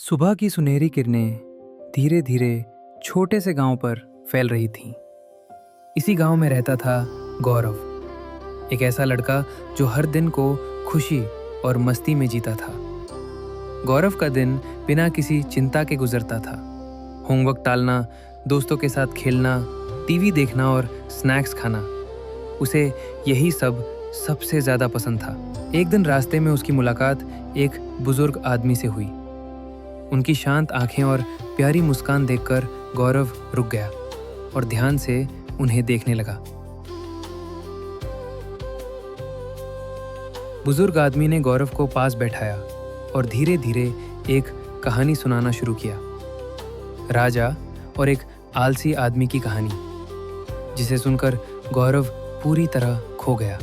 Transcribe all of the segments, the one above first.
सुबह की सुनहरी किरणें धीरे धीरे छोटे से गांव पर फैल रही थीं। इसी गांव में रहता था गौरव, एक ऐसा लड़का जो हर दिन को खुशी और मस्ती में जीता था। गौरव का दिन बिना किसी चिंता के गुजरता था। होमवर्क टालना, दोस्तों के साथ खेलना, टीवी देखना और स्नैक्स खाना, उसे यही सब सबसे ज़्यादा पसंद था। एक दिन रास्ते में उसकी मुलाकात एक बुजुर्ग आदमी से हुई। उनकी शांत आंखें और प्यारी मुस्कान देखकर गौरव रुक गया और ध्यान से उन्हें देखने लगा। बुजुर्ग आदमी ने गौरव को पास बैठाया और धीरे धीरे एक कहानी सुनाना शुरू किया। राजा और एक आलसी आदमी की कहानी, जिसे सुनकर गौरव पूरी तरह खो गया।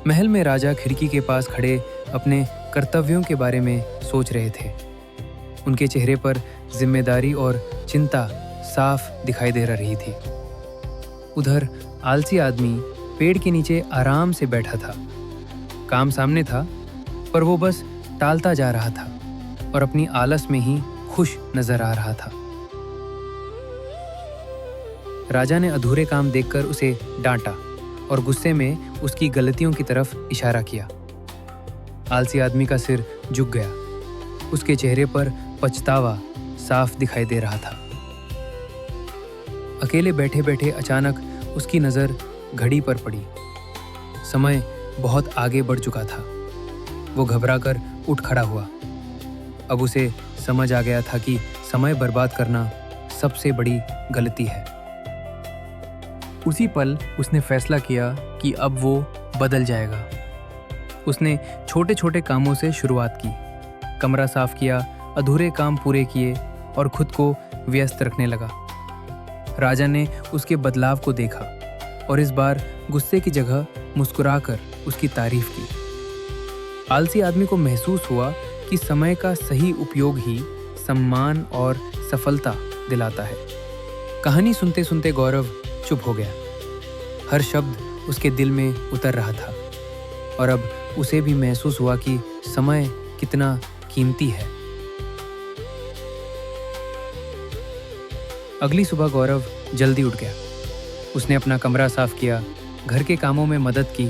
महल में राजा खिड़की के पास खड़े अपने कर्तव्यों के बारे में सोच रहे थे। उनके चेहरे पर जिम्मेदारी और चिंता साफ दिखाई दे रही थी। उधर आलसी आदमी पेड़ के नीचे आराम से बैठा था। काम सामने था, पर वो बस टालता जा रहा था और अपनी आलस में ही खुश नजर आ रहा था। राजा ने अधूरे काम देखकर उसे डांटा और गुस्से में उसकी गलतियों की तरफ इशारा किया। आलसी आदमी का सिर झुक गया। उसके चेहरे पर पछतावा साफ दिखाई दे रहा था। अकेले बैठे बैठे अचानक उसकी नज़र घड़ी पर पड़ी। समय बहुत आगे बढ़ चुका था। वो घबराकर उठ खड़ा हुआ। अब उसे समझ आ गया था कि समय बर्बाद करना सबसे बड़ी गलती है। उसी पल उसने फैसला किया कि अब वो बदल जाएगा। उसने छोटे छोटे कामों से शुरुआत की। कमरा साफ किया, अधूरे काम पूरे किए और खुद को व्यस्त रखने लगा। राजा ने उसके बदलाव को देखा और इस बार गुस्से की जगह मुस्कुराकर उसकी तारीफ की। आलसी आदमी को महसूस हुआ कि समय का सही उपयोग ही सम्मान और सफलता दिलाता है। कहानी सुनते सुनते गौरव चुप हो गया। हर शब्द उसके दिल में उतर रहा था और अब उसे भी महसूस हुआ कि समय कितना कीमती है। अगली सुबह गौरव जल्दी उठ गया। उसने अपना कमरा साफ किया, घर के कामों में मदद की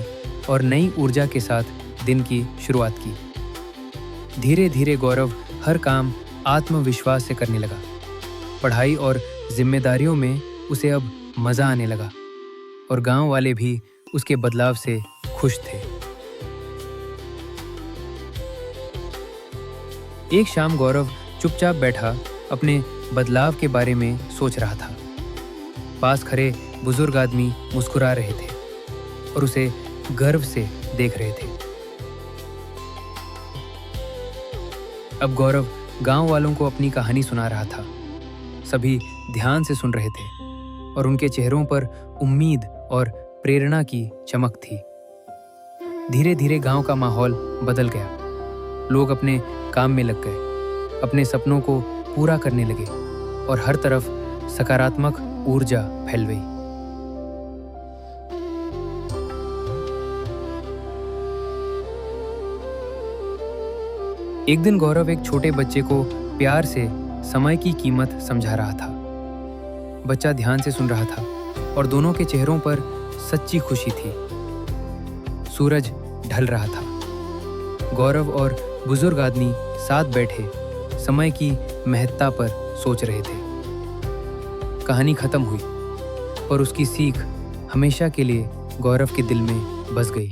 और नई ऊर्जा के साथ दिन की शुरुआत की। धीरे धीरे गौरव हर काम आत्मविश्वास से करने लगा। पढ़ाई और जिम्मेदारियों में उसे अब मजा आने लगा और गांव वाले भी उसके बदलाव से खुश थे। एक शाम गौरव चुपचाप बैठा अपने बदलाव के बारे में सोच रहा था। पास खड़े बुजुर्ग आदमी मुस्कुरा रहे थे और उसे गर्व से देख रहे थे। अब गौरव गांव वालों को अपनी कहानी सुना रहा था। सभी ध्यान से सुन रहे थे और उनके चेहरों पर उम्मीद और प्रेरणा की चमक थी। धीरे धीरे गांव का माहौल बदल गया। लोग अपने काम में लग गए, अपने सपनों को पूरा करने लगे और हर तरफ सकारात्मक ऊर्जा फैल गई। एक दिन गौरव एक छोटे बच्चे को प्यार से समय की कीमत समझा रहा था। बच्चा ध्यान से सुन रहा था और दोनों के चेहरों पर सच्ची खुशी थी। सूरज ढल रहा था। गौरव और बुजुर्ग आदमी साथ बैठे समय की महत्ता पर सोच रहे थे। कहानी खत्म हुई, पर उसकी सीख हमेशा के लिए गौरव के दिल में बस गई।